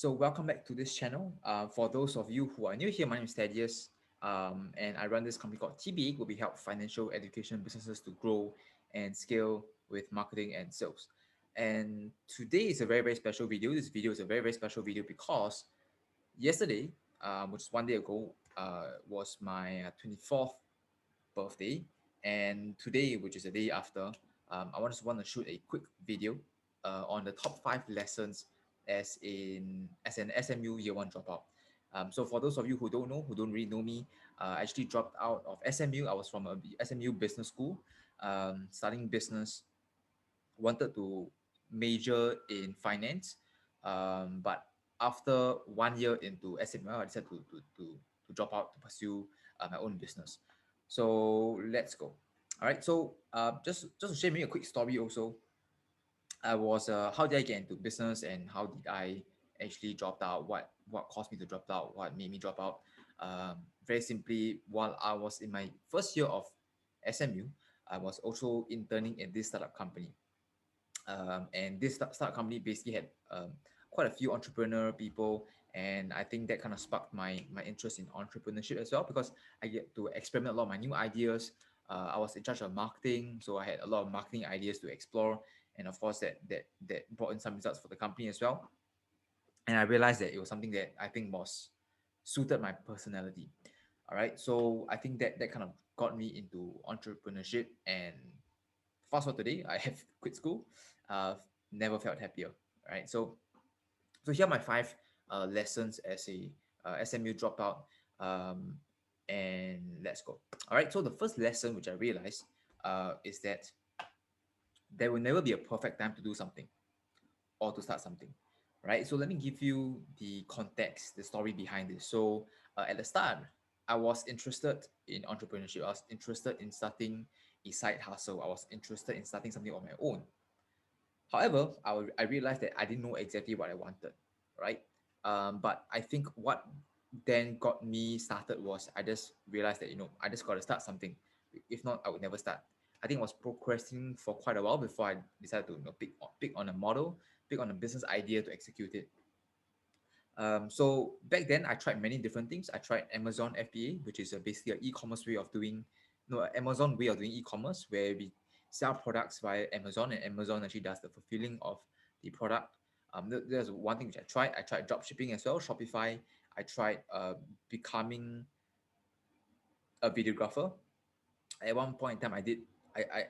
So welcome back to this channel. For those of you who are new here, my name is Thaddeus, and I run this company called TB, where we help financial education businesses to grow and scale with marketing and sales. And today is a very, very special video. This video is a very, very special video because yesterday, which is one day ago, was my 24th birthday, and today, which is the day after, I just want to shoot a quick video on the top 5 lessons as an SMU year one dropout. So for those of you who don't know, who don't really know me, I actually dropped out of SMU. I was from a SMU business school, studying business, wanted to major in finance, but after 1 year into SMU, I decided to drop out to pursue my own business. So let's go. All right. So just to share me a quick story also. I was how did I get into business and how did I actually drop out? What caused me to drop out? What made me drop out? Very simply, while I was in my first year of SMU, I was also interning in this startup company. And this startup company basically had quite a few entrepreneur people, and I think that kind of sparked my interest in entrepreneurship as well because I get to experiment a lot of my new ideas. I was in charge of marketing, so I had a lot of marketing ideas to explore, and of course that brought in some results for the company as well. And I realized that it was something that I think was suited my personality. All right, so I think that kind of got me into entrepreneurship, and fast forward today, I have quit school. Uh, Never felt happier. Right. So here are my 5 lessons as a SMU dropout. Um, and let's go. All right. So the first lesson which I realized is that there will never be a perfect time to do something or to start something. Right. So let me give you the context, the story behind this. So at the start, I was interested in entrepreneurship. I was interested in starting a side hustle. I was interested in starting something on my own. However, I realized that I didn't know exactly what I wanted, right? But I think what then got me started was I just realized that I just got to start something. If not, I would never start. I think I was procrastinating for quite a while before I decided to pick on a model, pick on a business idea to execute it. So back then, I tried many different things. I tried Amazon FBA, which is basically an e-commerce way of doing, no, Amazon way of doing e-commerce, where we sell products via Amazon, and Amazon actually does the fulfilling of the product. There's one thing which I tried. I tried drop shipping as well, Shopify. I tried becoming a videographer. At one point in time,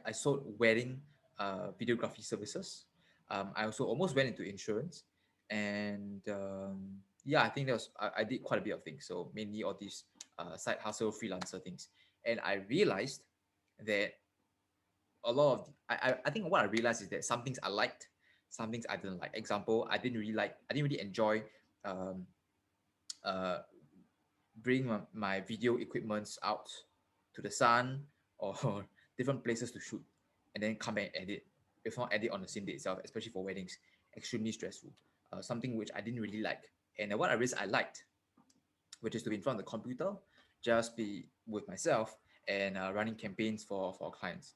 I sold wedding videography services. I also almost went into insurance, and yeah, I think I did quite a bit of things. So mainly all these side hustle freelancer things, and I realized that a lot of I think what I realized is that some things I liked, some things I didn't like. Example, I didn't really enjoy um, uh, bring my video equipments out to the sun or different places to shoot and then come back and edit. If not edit on the same day itself, especially for weddings, extremely stressful. Something which I didn't really like. And what I realized I liked, which is to be in front of the computer, just be with myself and running campaigns for clients,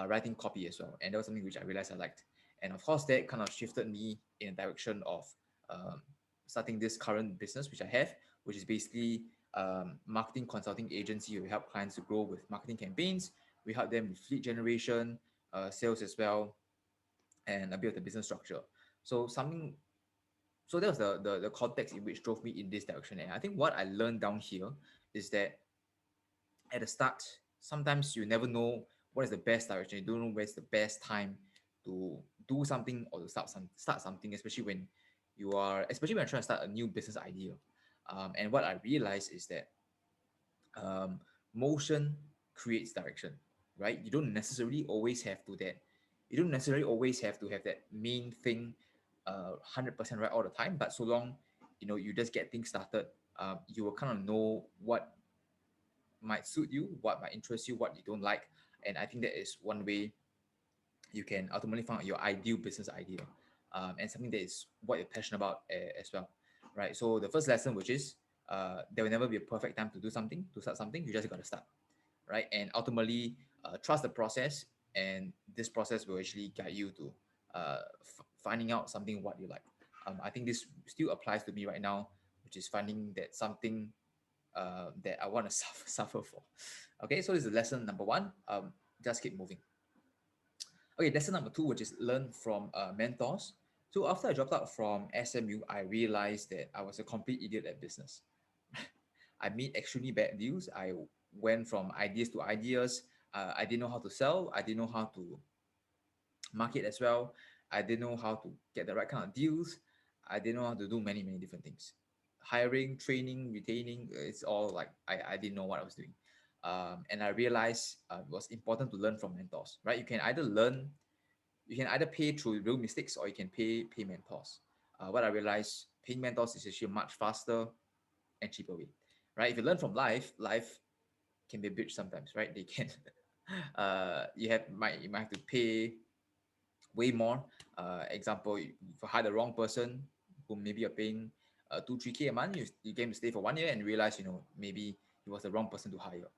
writing copy as well. And that was something which I realized I liked. And of course, that kind of shifted me in a direction of um, starting this current business, which I have, which is basically marketing consulting agency. We help clients to grow with marketing campaigns. We help them with lead generation, sales as well, and a bit of the business structure. So something so that was the context in which drove me in this direction. And I think what I learned down here is that at the start, sometimes you never know what is the best direction. You don't know where's the best time to do something or to start something, especially when you're trying to start a new business idea. And what I realized is that um, motion creates direction, right? You don't necessarily always have to have that main thing 100% right all the time, but so long you just get things started, you will kind of know what might suit you, what might interest you, what you don't like. And I think that is one way you can ultimately find your ideal business idea, and something that is what you're passionate about as well, right? So the first lesson, which is there will never be a perfect time to do something, to start something. You just got to start, right? And ultimately, trust the process, and this process will actually guide you to finding out something what you like. I think this still applies to me right now, which is finding that something that I want to suffer for. Okay, so this is lesson number one. Just keep moving. Okay, lesson number two, which is learn from mentors. So after I dropped out from SMU, I realized that I was a complete idiot at business. I made extremely bad deals. I went from ideas to ideas. I didn't know how to sell. I didn't know how to market as well. I didn't know how to get the right kind of deals. I didn't know how to do many, many different things. Hiring, training, retaining, it's all like I didn't know what I was doing. And I realized it was important to learn from mentors, right? You can either pay through real mistakes or you can pay mentors. What I realized, paying mentors is actually a much faster and cheaper way, right? If you learn from life can be a bitch sometimes, right? They can, you might have to pay way more. Example, if you hire the wrong person who maybe you're paying 2 3K a month, you came to stay for 1 year and realize maybe he was the wrong person to hire.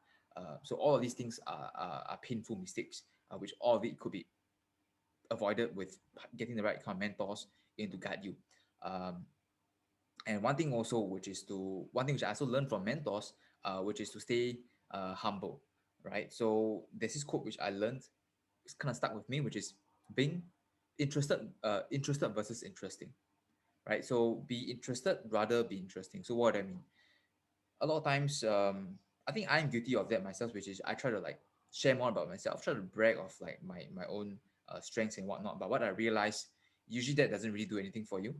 So all of these things are painful mistakes, which all of it could be avoided with getting the right kind of mentors in to guide you. Um, and one thing which I also learned from mentors, which is to stay humble, right? So there's this quote which I learned, it's kind of stuck with me, which is being interested versus interesting, right? So be interested rather be interesting. So what do I mean? A lot of times, I think I'm guilty of that myself, which is I try to like share more about myself, try to brag of like my own strengths and whatnot. But what I realize, usually that doesn't really do anything for you.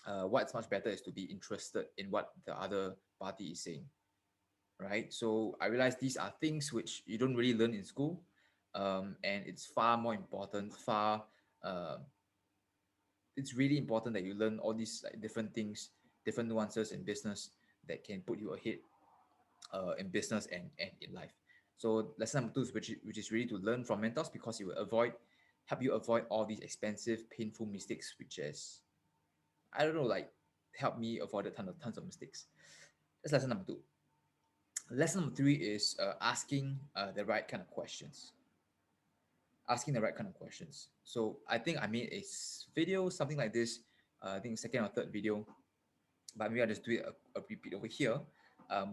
What's much better is to be interested in what the other party is saying, right? So I realize these are things which you don't really learn in school, and it's far more important. Uh, it's really important that you learn all these like different things, different nuances in business that can put you ahead in business and in life. So lesson number two is which is really to learn from mentors because it will help you avoid all these expensive, painful mistakes, which is I don't know, like help me avoid a tons of mistakes. That's lesson number two. Lesson number three is asking the right kind of questions. Asking the right kind of questions. So I think I made a video, something like this. I think second or third video, but maybe I'll just do it a repeat over here,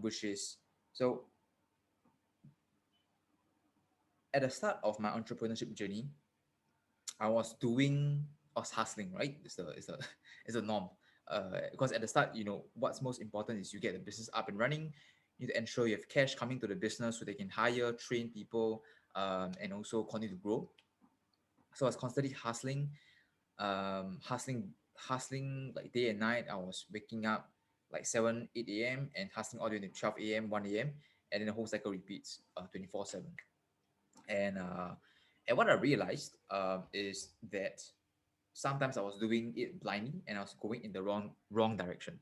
which is so at the start of my entrepreneurship journey, I was hustling, right? It's a norm. Because at the start, what's most important is you get the business up and running. You need to ensure you have cash coming to the business so they can hire, train people, and also continue to grow. So I was constantly hustling like day and night. I was waking up like 7, 8 a.m. and hustling all the way to 12 a.m., 1 a.m. And then the whole cycle repeats 24/7. And what I realized is that sometimes I was doing it blindly and I was going in the wrong direction,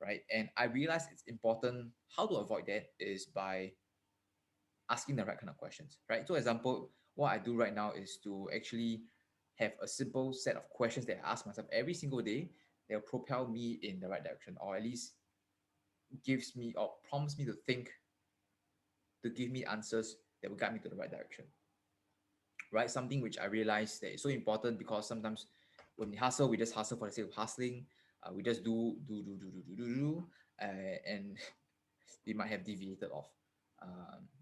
right? And I realized it's important. How to avoid that is by asking the right kind of questions, right? So, example, what I do right now is to actually have a simple set of questions that I ask myself every single day that will propel me in the right direction, or at least gives me or prompts me to think, to give me answers that will guide me to the right direction, right? Something which I realize that is so important because sometimes when we hustle, we just hustle for the sake of hustling. We just do, and we might have deviated off.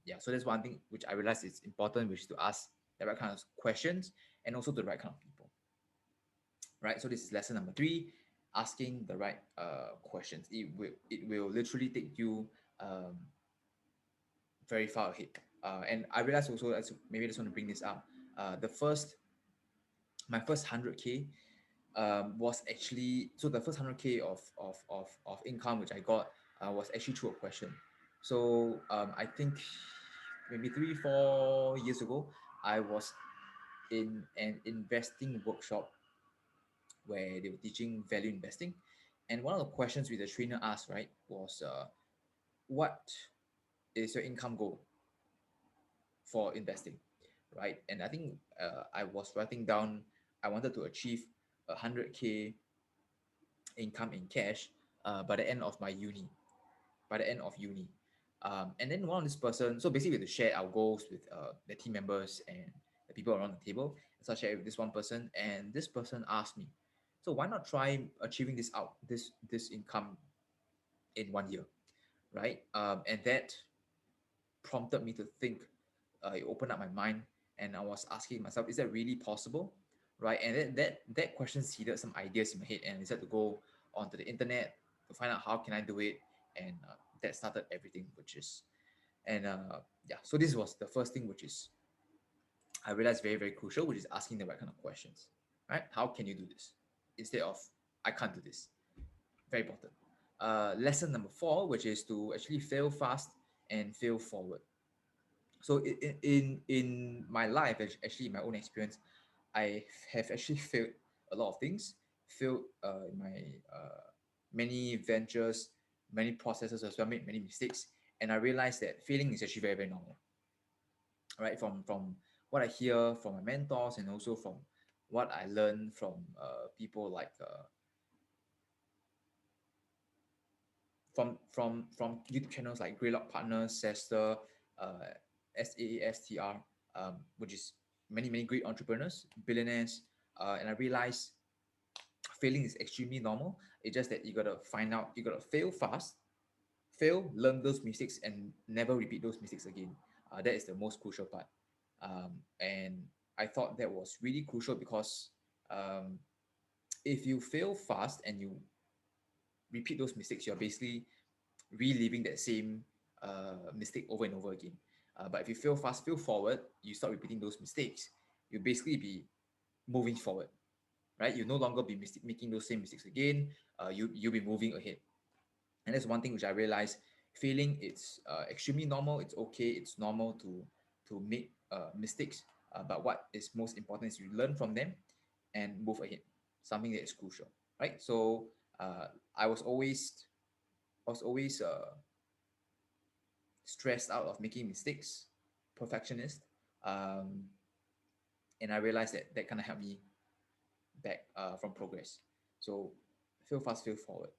Yeah, so that's one thing which I realize is important, which is to ask the right kind of questions and also the right kind of people, right? So this is lesson number three, asking the right questions. It will literally take you very far ahead. And I realize also maybe I just want to bring this up. The first My first 100K was actually so the first 100K of income which I got was actually through a question. So I think maybe 3 4 years ago I was in an investing workshop where they were teaching value investing, and one of the questions which the trainer asked, right, was what is your income goal for investing, right? And I think I was writing down I wanted to achieve 100K income in cash by the end of my uni, by the end of uni. And then one of this person, so basically we had to share our goals with the team members and the people around the table. So I shared with this one person, and this person asked me, So why not try achieving this income in 1 year, right? And that prompted me to think. It opened up my mind, and I was asking myself, is that really possible, right? And that question seeded some ideas in my head, and I decided to go onto the internet to find out how can I do it, and that started everything, which is and yeah. So this was the first thing, which is I realized very crucial, which is asking the right kind of questions, right? How can you do this instead of I can't do this? Very important. Lesson number four, which is to actually fail fast and fail forward. So in my life, actually in my own experience, I have actually failed a lot of things. Failed in my many ventures, many processes as well. Made many mistakes, and I realized that failing is actually very normal, right? From what I hear from my mentors, and also from what I learn from people like from YouTube channels like Greylock Partners, Sester, uh, SAASTR, which is many great entrepreneurs, billionaires, and I realized failing is extremely normal. It's just that you gotta find out, you gotta fail fast, fail, learn those mistakes, and never repeat those mistakes again. That is the most crucial part, and I thought that was really crucial because um, if you fail fast and you repeat those mistakes, you're basically reliving that same mistake over and over again. But if you fail fast, fail forward, you start repeating those mistakes, you basically be moving forward, right? You no longer be making those same mistakes again. You'll be moving ahead, and that's one thing which I realized. Failing, it's extremely normal. It's okay. It's normal to make mistakes. But what is most important is you learn from them and move ahead. Something that is crucial, right? So uh, I was always I was always stressed out of making mistakes, perfectionist, um, and I realized that that kind of helped me back from progress. So fail fast, fail forward.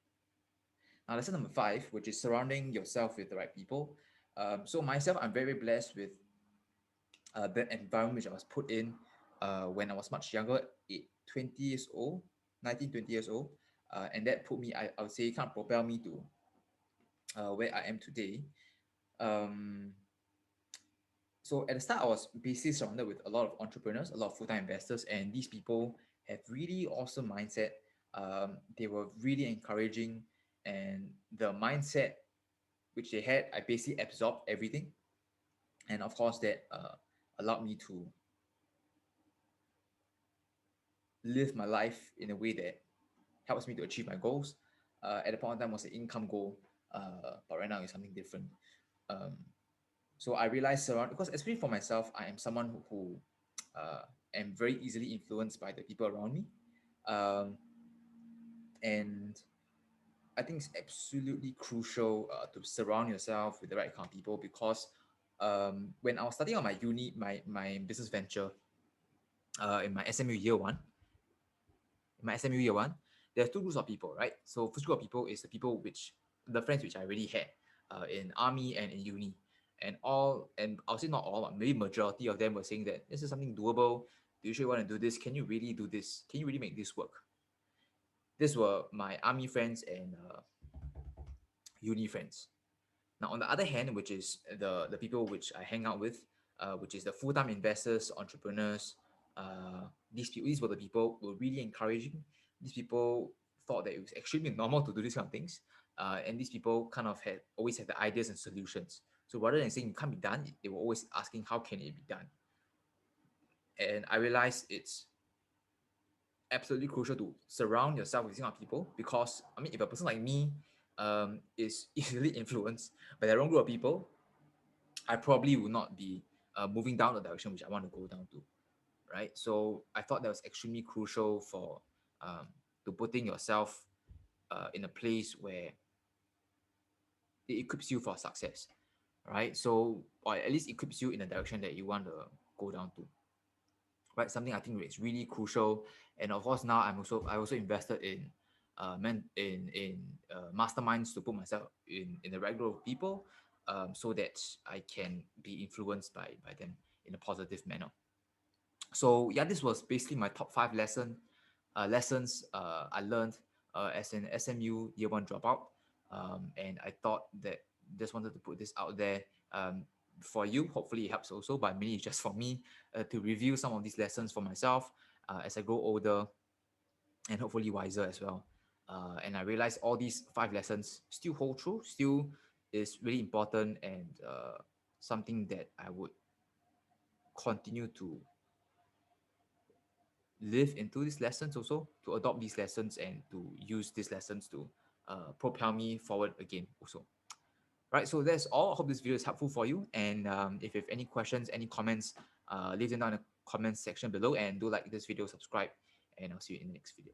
Now, lesson number five, which is surrounding yourself with the right people. So myself, I'm very blessed with the environment which I was put in when I was much younger, 20 years old, 19, 20 years old. And that put me, I would say, kind of propel me to where I am today. Um, so at the start, I was basically surrounded with a lot of entrepreneurs, a lot of full-time investors, and these people have really awesome mindset. They were really encouraging, and the mindset which they had, I basically absorbed everything, and of course that allowed me to live my life in a way that helps me to achieve my goals. At the point in time was an income goal, but right now it's something different. Um, so I realized around because especially for myself, I am someone who am very easily influenced by the people around me, um, and I think it's absolutely crucial to surround yourself with the right kind of people because when I was starting on my my business venture in my SMU year one, in my SMU year one, there are two groups of people, right? So first group of people is the people which the friends which I already had in army and in uni, and all and I'll say not all, but maybe majority of them were saying that this is something doable. Do you sure want to do this? Can you really do this? Can you really make this work? These were my army friends and uni friends. Now, on the other hand, which is the people which I hang out with, which is the full time investors, entrepreneurs, these were the people who were really encouraging. These people thought that it was extremely normal to do these kind of things, and these people kind of had always had the ideas and solutions. So rather than saying it can't be done, they were always asking how can it be done. And I realized it's absolutely crucial to surround yourself with these kind of people because I mean, if a person like me is easily influenced by the wrong group of people, I probably will not be moving down the direction which I want to go down to, right? So I thought that was extremely crucial for um, to putting yourself in a place where it equips you for success, right? So or at least equips you in the direction that you want to go down to, right? Something I think is really crucial. And of course, now I also invested in masterminds to put myself in the right group of people, so that I can be influenced by them in a positive manner. So yeah, this was basically my top five lesson lessons I learned as an SMU year one dropout. And I thought that just wanted to put this out there for you. Hopefully, it helps also, but mainly it's just for me to review some of these lessons for myself as I grow older and hopefully wiser as well. And I realized all these five lessons still hold true, still is really important, and something that I would continue to live into these lessons also, to adopt these lessons and to use these lessons to propel me forward again also. Right, so that's all. I hope this video is helpful for you. And if you have any questions, any comments, leave them down in the comments section below. And do like this video, subscribe, and I'll see you in the next video.